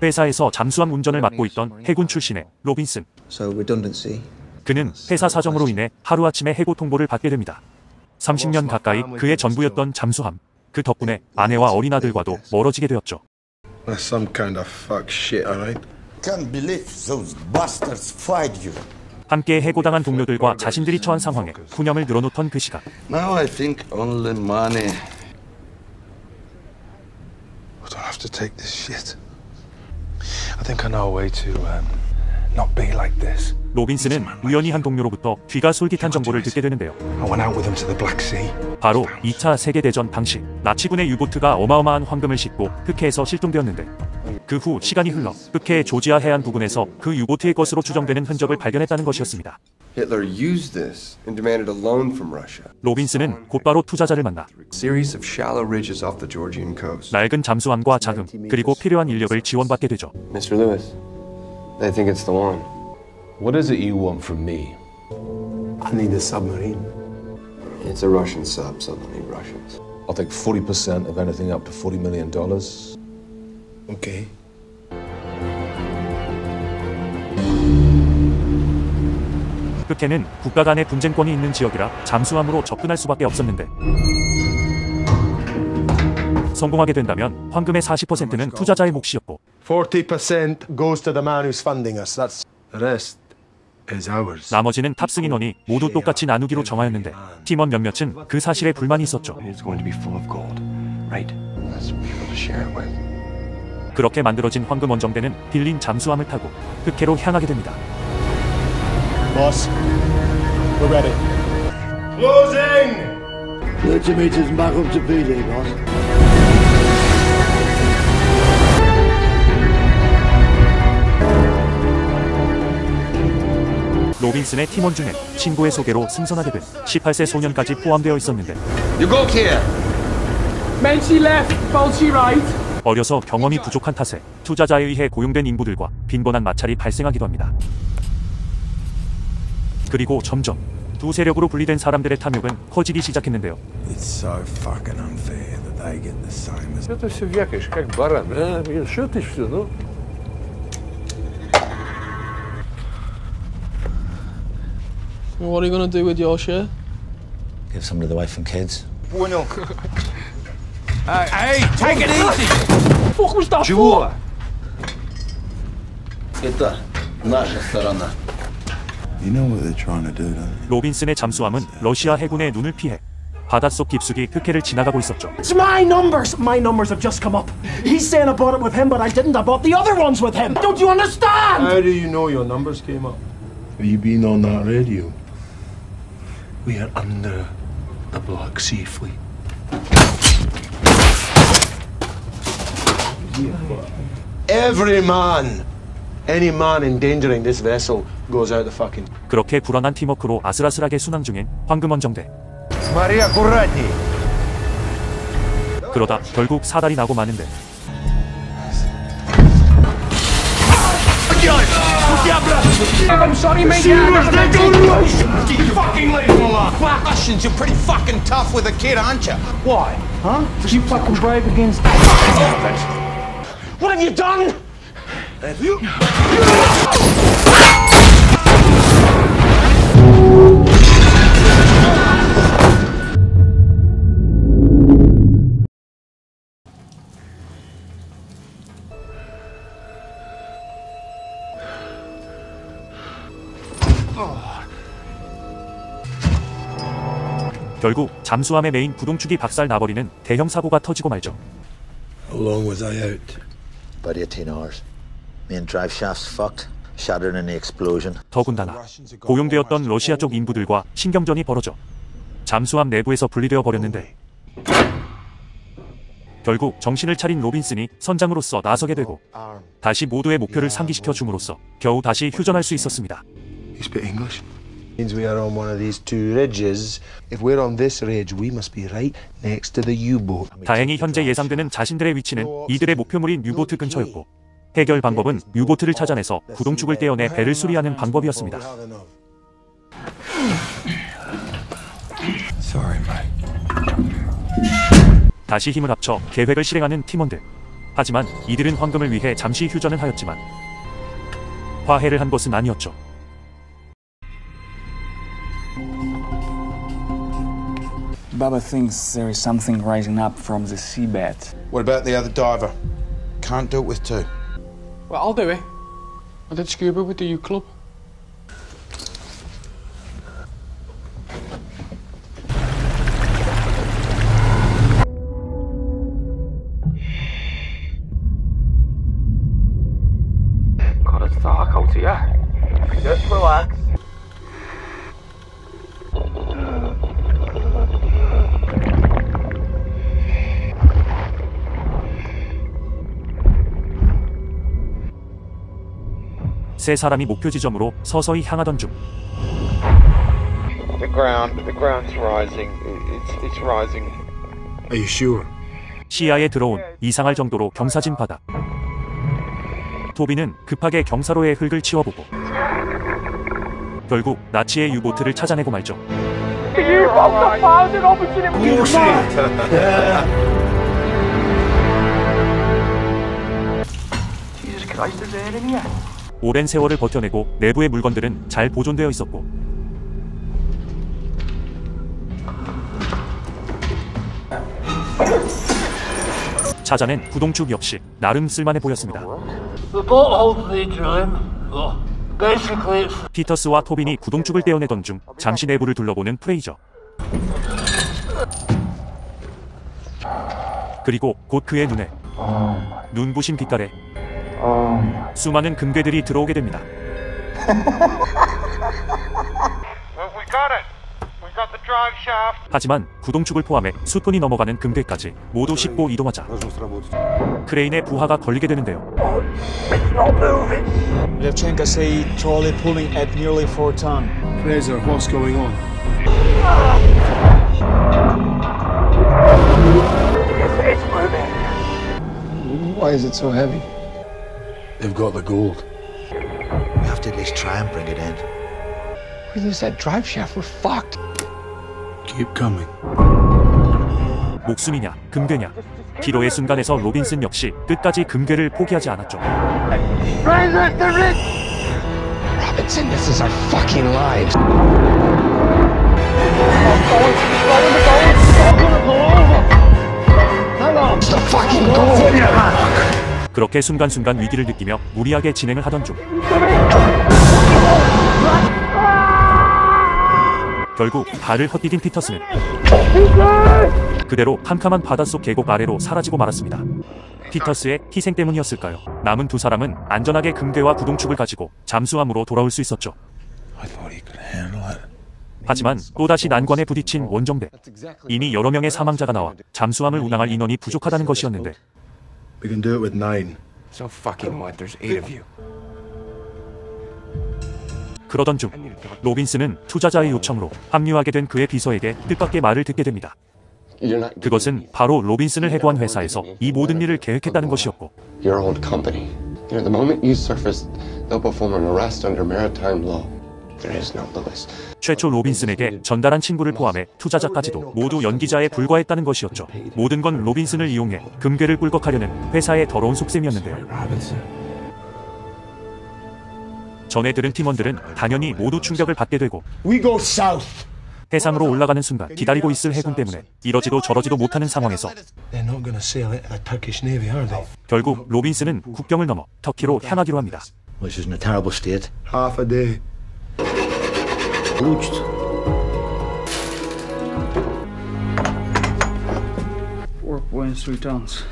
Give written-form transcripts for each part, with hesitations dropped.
회사에서 잠수함 운전을 맡고 있던 해군 출신의 로빈슨. 그는 회사 사정으로 인해 하루아침에 해고 통보를 받게 됩니다. 30년 가까이 그의 전부였던 잠수함. 그 덕분에 아내와 어린 아들과도 멀어지게 되었죠. That's some kind of fuck shit, alright? Can't believe those bastards fight you. 함께 해고당한 동료들과 자신들이 처한 상황에 푸념을 늘어놓던 그 시각. Now I think only money. I don't have to take this shit. I think I know a way to not be like this. 로빈슨은 우연히 한 동료로부터 귀가 솔깃한 정보를 듣게 되는데요. I went out with him to the Black Sea. 바로 2차 세계대전 당시 나치군의 유보트가 어마어마한 황금을 싣고 흑해에서 실종되었는데 그 후 시간이 흘러 흑해의 조지아 해안 부근에서 그 유보트의 것으로 추정되는 흔적을 발견했다는 것이었습니다. Hitler used this and demanded a loan from Russia. 로빈슨은 곧바로 투자자를 만나 Series of shallow ridges off the Georgian coast. 낡은 잠수함과 자금 그리고 필요한 인력을 지원받게 되죠. Mr. Lewis, they think it's the one. What is it you want from me? I need a submarine. It's a Russian sub, so they'll need Russians. I'll take 40% of anything up to $40 million. Okay. 흑해는 국가 간의 분쟁권이 있는 지역이라 잠수함으로 접근할 수밖에 없었는데 성공하게 된다면 황금의 40%는 투자자의 몫이었고 40% goes to the man who's funding us. That's the rest is ours. 나머지는 탑승 인원이 모두 똑같이 나누기로 정하였는데 팀원 몇몇은 그 사실에 불만이 있었죠. It's going to be full of gold, right? That's for people to share it with. 그렇게 만들어진 황금 원정대는 빌린 잠수함을 타고 흑해로 향하게 됩니다. Boss, we're ready. Closing! 30 meters and back up to PD, boss. 로빈슨의 팀원 중에 친구의 소개로 승선하게 된 18세 소년까지 포함되어 있었는데 You go here! Men she left, both she right. 어려서 경험이 부족한 탓에 투자자에 의해 고용된 인부들과 빈번한 마찰이 발생하기도 합니다. 그리고 점점 두 세력으로 분리된 사람들의 탐욕은 커지기 시작했는데요. It's so fucking unfair that they get the same as... Это все вякаешь, как баран. Шутишь все, ну? What are you gonna do with your share? Give some to the wife and kids. Bueno. Hey, take it easy! Fuck was that Чего? for? Это наша сторона. You know what they're trying to do, don't you? 로빈슨의 잠수함은 러시아 해군의 눈을 피해 바닷속 깊숙이 흑해를 지나가고 있었죠. It's my numbers! My numbers have just come up. He's saying I bought it with him, but I didn't. I bought the other ones with him. Don't you understand? How do you know your numbers came up? Have you been on that radio? We are under the Black Sea Fleet. Every man, any man endangering this vessel goes out the fucking... 그렇게 불안한 팀워크로 아슬아슬하게 순항 중인 황금 원정대. Смотри аккуратней. 그러다 결국 사달이 나고 마는데 I'm sorry, mate. Russians, you're pretty fucking tough with a kid, aren't you? Why? Huh? You fucking brave against... What have you done? 결국 잠수함의 메인 구동축이 박살 나버리는 대형 사고가 터지고 말죠. How long was I out? About 18 hours. Main drive shafts fucked. Shattered in the explosion. 더군다나 고용되었던 러시아 쪽 인부들과 신경전이 벌어져 잠수함 내부에서 분리되어 버렸는데 결국 정신을 차린 로빈슨이 선장으로서 나서게 되고 다시 모두의 목표를 상기시켜 줌으로써 겨우 다시 휴전할 수 있었습니다. You speak English? Means we are on one of these two ridges. If we're on this ridge, we must be right next to the U-boat. 다행히 현재 예상되는 자신들의 위치는 이들의 목표물인 유보트 근처였고 해결 방법은 유보트를 찾아내서 구동축을 떼어내 배를 수리하는 방법이었습니다. Sorry, mate. 다시 힘을 합쳐 계획을 실행하는 팀원들. 하지만 이들은 황금을 위해 잠시 휴전을 하였지만 화해를 한 것은 아니었죠. Baba thinks there is something rising up from the seabed. What about the other diver? Can't do it with two. Well, I'll do it. I did scuba with the U Club. Got us dark out here. Just relax. 세 사람이 목표 지점으로 서서히 향하던 중 The ground's rising. It's rising. Are you sure? 시야에 들어온 이상할 정도로 경사진 바다. 토비는 급하게 경사로의 흙을 치워보고 결국 나치의 유보트를 찾아내고 말죠. Jesus Christ, there's air in here. 오랜 세월을 버텨내고 내부의 물건들은 잘 보존되어 있었고 찾아낸 구동축 역시 나름 쓸만해 보였습니다. 피터스와 토빈이 구동축을 떼어내던 중 잠시 내부를 둘러보는 프레이저. 그리고 곧 그의 눈에 눈부신 빛깔에 수많은 금괴들이 들어오게 됩니다. 하지만 구동축을 포함해 수톤이 넘어가는 금괴까지 모두 싣고 이동하자 크레인의 부하가 걸리게 되는데요. Levchenko say trolley pulling at nearly 4 ton. Fraser, what's going on? It's moving. Why is it so heavy? They've got the gold. We have to at least try and bring it in. We lose that drive shaft, we're fucked. Keep coming. 목숨이냐 금괴냐 기로의 순간에서 로빈슨 역시 끝까지 금괴를 포기하지 않았죠. Robinson, this is our fucking lives. It's the fucking gold. 그렇게 순간순간 위기를 느끼며 무리하게 진행을 하던 중 결국 발을 헛디딘 피터스는 그대로 캄캄한 바닷속 계곡 아래로 사라지고 말았습니다. 피터스의 희생 때문이었을까요? 남은 두 사람은 안전하게 금괴와 구동축을 가지고 잠수함으로 돌아올 수 있었죠. 하지만 또다시 난관에 부딪힌 원정대. 이미 여러 명의 사망자가 나와 잠수함을 운항할 인원이 부족하다는 것이었는데 We can do it with 9. So fucking what? There's 8 of you. 그러던 중 로빈슨은 투자자의 요청으로 합류하게 된 그의 비서에게 뜻밖의 말을 듣게 됩니다. 그것은 바로 로빈슨을 해고한 회사에서 이 모든 일을 계획했다는 것이었고 Your old company. You know, the moment you surface, they'll perform an arrest under maritime law. There is no Lewis. 최초 로빈슨에게 전달한 친구를 포함해 투자자까지도 모두 연기자에 불과했다는 것이었죠. 모든 건 로빈슨을 이용해 금괴를 꿀꺽하려는 회사의 더러운 속셈이었는데요. 전에 들은 팀원들은 당연히 모두 충격을 받게 되고 We go south. 해상으로 올라가는 순간 기다리고 있을 해군 때문에 이러지도 저러지도 못하는 상황에서 They're not going to sail into the Turkish Navy, are they? 결국 로빈슨은 국경을 넘어 터키로 향하기로 합니다. Which is in a terrible state. Half a day. Poached. $4.3 tons.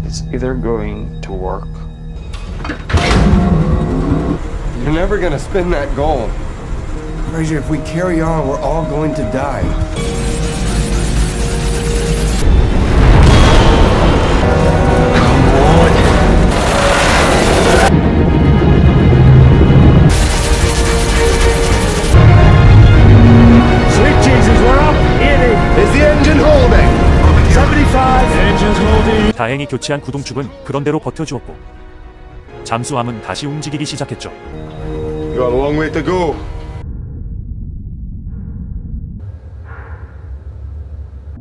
It's either going to work. You're never gonna spin that gold. Fraser, if we carry on, we're all going to die. Sweet Jesus, we're up. 80. Is the engine holding? 75. Engine's holding. 다행히 교체한 구동축은 그런대로 버텨주었고 잠수함은 다시 움직이기 시작했죠. You got a long way to go.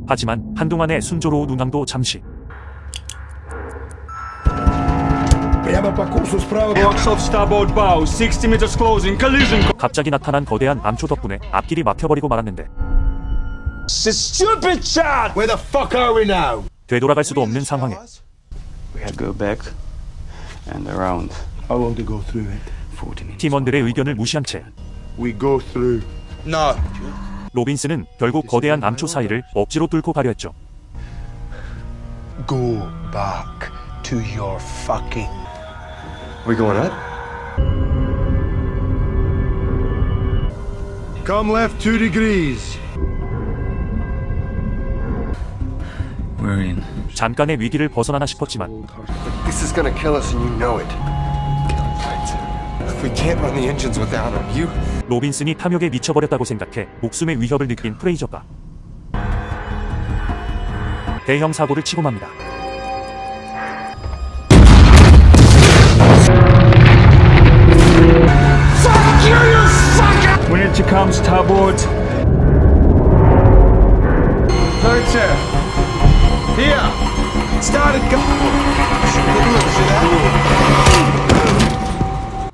하지만 한동안의 순조로운 운항도 잠시 갑자기 나타난 거대한 암초 덕분에 앞길이 막혀버리고 말았는데 Stupid chat! Where the fuck are we now? 되돌아갈 수도 없는 상황에 We had to go back and around. How long to go through it? 40 minutes. 팀원들의 의견을 무시한 채 We go through. No. 로빈슨은 결국 거대한 암초 사이를 억지로 뚫고 가려 했죠. Go back to your fucking. We going up? Come left 2 degrees. We're in. 잠깐의 위기를 벗어나나 싶었지만 This is gonna kill us and you know it. If we can't run the engines without him, you... 로빈슨이 탐욕에 미쳐버렸다고 생각해 목숨의 위협을 느낀 프레이저가 대형 사고를 치고 맙니다. We need to come starboard. Third chair. Here. Started go.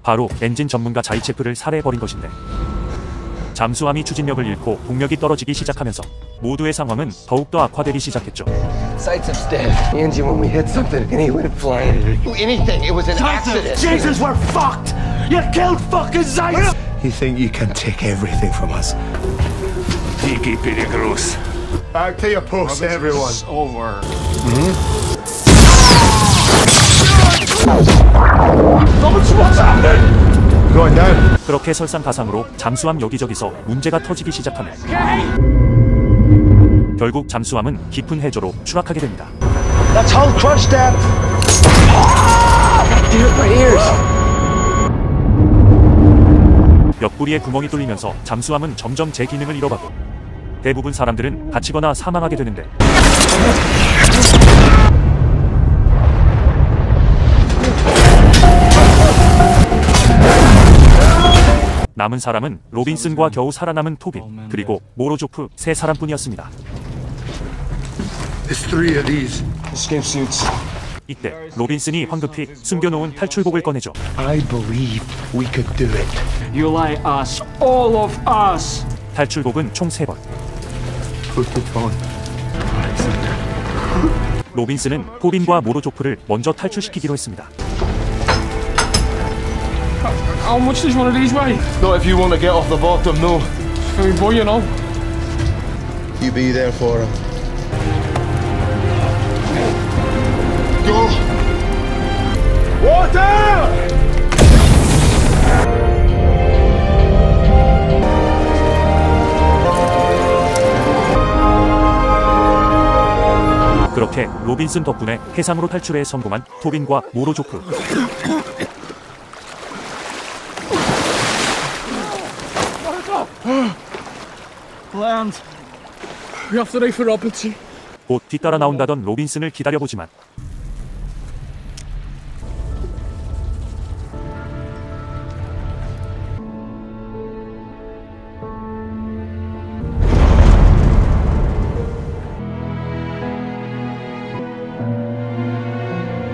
바로 엔진 전문가 자이체프를 살해해버린 것인데 잠수함이 추진력을 잃고 동력이 떨어지기 시작하면서 모두의 상황은 더욱더 악화되기 시작했죠. Sightsum's dead. Angie, when we hit something, and he went flying. Anything. It was an accident. Jesus, we're fucked! You killed fucking Zeiss! You think you can take everything from us? Tiki Peligroos. Back to your posts, everyone. Over. Going down. 그렇게 설상가상으로 잠수함 여기저기서 문제가 터지기 시작하며 결국 잠수함은 깊은 해저로 추락하게 됩니다. That's hull crushed, Dad! Dude, my ears. 옆구리에 구멍이 뚫리면서 잠수함은 점점 제 기능을 잃어가고 대부분 사람들은 다치거나 사망하게 되는데 남은 사람은 로빈슨과 겨우 살아남은 토빈 그리고 모로조프 세 사람뿐이었습니다. There's 3 of these. Escape suits. 이때 로빈슨이 황급히 숨겨놓은 탈출복을 꺼내죠. I believe we could do it. You lie us. All of us. 탈출복은 총 3번. Put it on. 로빈슨은 토빈과 모로조프를 먼저 탈출시키기로 했습니다. How much does one of these weigh? Not if you want to get off the bottom, no. Very boy, you know. You be there for him. Go! Water! 그렇게 로빈슨 덕분에 해상으로 탈출에 성공한 토빈과 모로조프. Land. We have to leave for Robertson. 곧 뒤따라 나온다던 로빈슨을 기다려보지만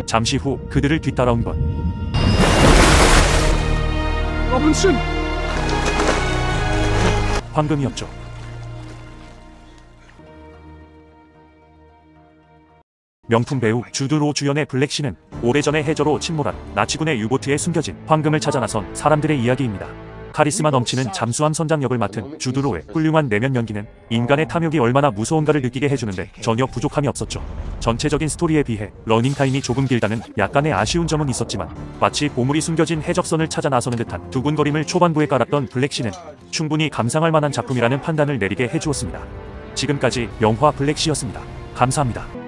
잠시 후 그들을 뒤따라온 건 Robinson. 황금이었죠. 명품 배우 주드 로 주연의 블랙시는 오래전에 해저로 침몰한 나치군의 유보트에 숨겨진 황금을 찾아 나선 사람들의 이야기입니다. 카리스마 넘치는 잠수함 선장 역을 맡은 주드 로의 훌륭한 내면 연기는 인간의 탐욕이 얼마나 무서운가를 느끼게 해주는데 전혀 부족함이 없었죠. 전체적인 스토리에 비해 러닝타임이 조금 길다는 약간의 아쉬운 점은 있었지만 마치 보물이 숨겨진 해적선을 찾아 나서는 듯한 두근거림을 초반부에 깔았던 블랙시는 충분히 감상할 만한 작품이라는 판단을 내리게 해주었습니다. 지금까지 영화 블랙시였습니다. 감사합니다.